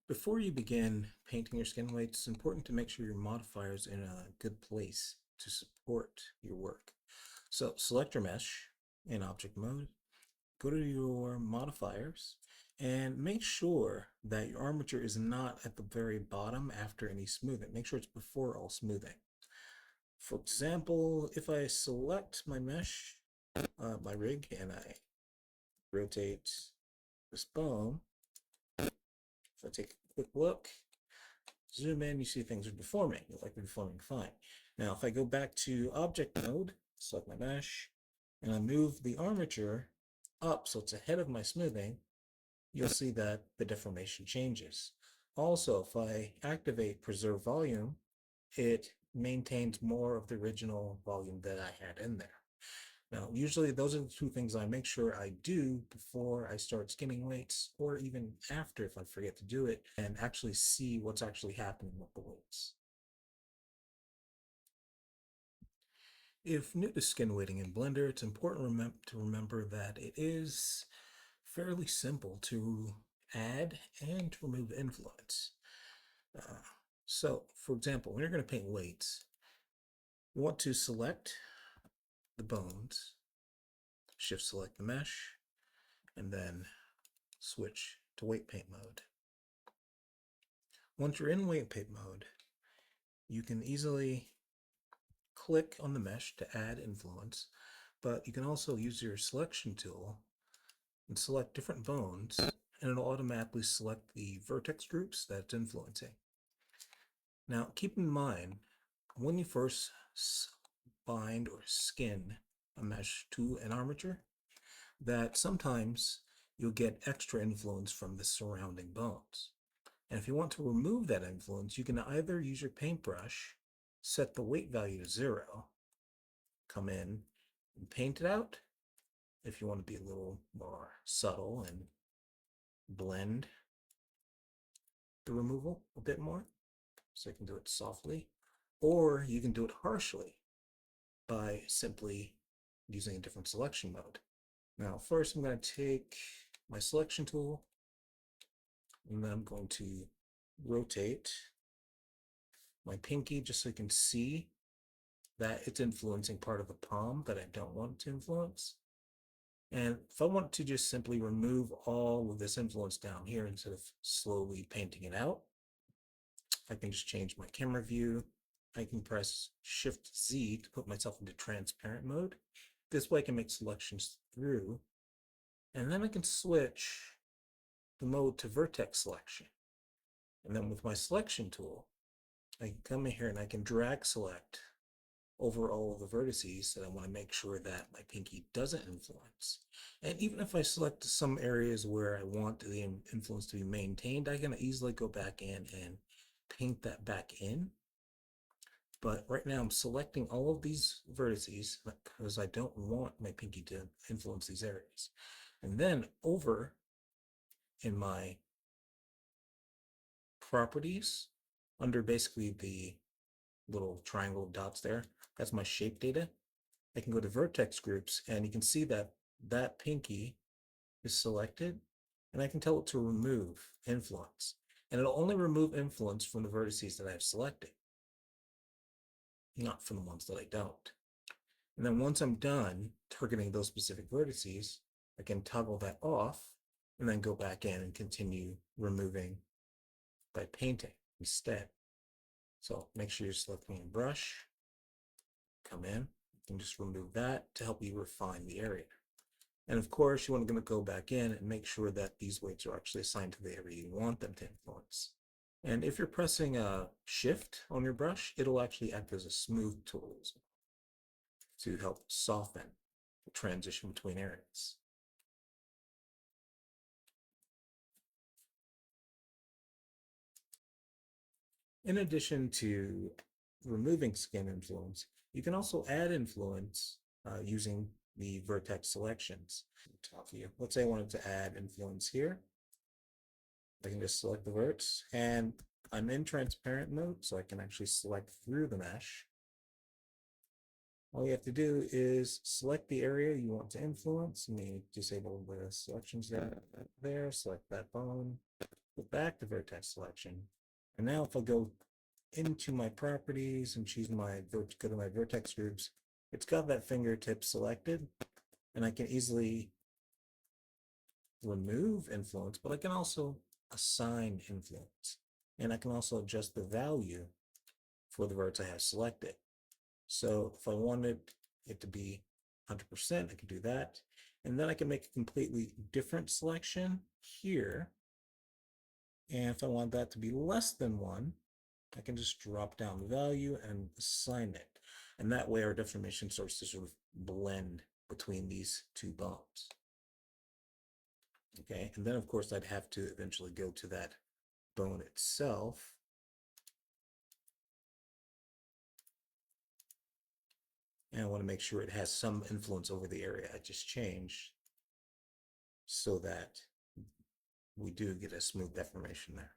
Before you begin painting your skin weights, it's important to make sure your modifier is in a good place to support your work. So select your mesh in object mode, go to your modifiers, and make sure that your armature is not at the very bottom after any smoothing. Make sure it's before all smoothing. For example, if I select my mesh, my rig, and I rotate this bone, if I take a quick look, zoom in, you see things are deforming. Look like they're deforming fine. Now, if I go back to object mode, select my mesh, and I move the armature up so it's ahead of my smoothing, you'll see that the deformation changes. Also, if I activate preserve volume, it maintains more of the original volume that I had in there. Now, usually those are the two things I make sure I do before I start skinning weights, or even after if I forget to do it, and actually see what's actually happening with the weights. If new to skin weighting in Blender, it's important to remember that it is fairly simple to add and to remove influence. Uh, for example, when you're going to paint weights, you want to select the bones, shift select the mesh, and then switch to weight paint mode. Once you're in weight paint mode, you can easily click on the mesh to add influence, but you can also use your selection tool and select different bones, and it'll automatically select the vertex groups that it's influencing. Now, keep in mind, when you first bind or skin a mesh to an armature, that sometimes you'll get extra influence from the surrounding bones. And if you want to remove that influence, you can either use your paintbrush, set the weight value to 0, come in and paint it out if you want to be a little more subtle and blend the removal a bit more. So you can do it softly, or you can do it harshly by simply using a different selection mode. Now, first I'm going to take my selection tool, and then I'm going to rotate my pinky just so you can see that it's influencing part of the palm that I don't want to influence. And if I want to just simply remove all of this influence down here instead of slowly painting it out, I can just change my camera view. I can press Shift Z to put myself into transparent mode. This way I can make selections through. And then I can switch the mode to vertex selection. And then with my selection tool, I can come in here and I can drag select over all of the vertices that I want to make sure that my pinky doesn't influence. And even if I select some areas where I want the influence to be maintained, I can easily go back in and paint that back in. But right now I'm selecting all of these vertices because I don't want my pinky to influence these areas. And then over in my properties, under basically the little triangle dots there, that's my shape data. I can go to vertex groups and you can see that that pinky is selected, and I can tell it to remove influence. And it'll only remove influence from the vertices that I've selected, not from the ones that I don't. And then once I'm done targeting those specific vertices, I can toggle that off and then go back in and continue removing by painting instead. So make sure you're selecting a brush, come in, and just remove that to help you refine the area. And of course, you want to go back in and make sure that these weights are actually assigned to the area you want them to influence. And if you're pressing a shift on your brush, it'll actually act as a smooth tool to help soften the transition between areas. In addition to removing skin influence, you can also add influence using the vertex selections. Top view. Let's say I wanted to add influence here. I can just select the verts, and I'm in transparent mode, so I can actually select through the mesh. All you have to do is select the area you want to influence. You may disable the selections there, select that bone, Go back to vertex selection. And now if I go into my properties and choose go to my vertex groups, it's got that fingertip selected, and I can easily remove influence, but I can also assign influence. And I can also adjust the value for the vertex I have selected. So if I wanted it to be 100%, I can do that. And then I can make a completely different selection here. And if I want that to be less than 1, I can just drop down the value and assign it. And that way our deformation starts to sort of blend between these two bones. Okay, and then of course I'd have to eventually go to that bone itself. And I want to make sure it has some influence over the area I just changed so that we do get a smooth deformation there.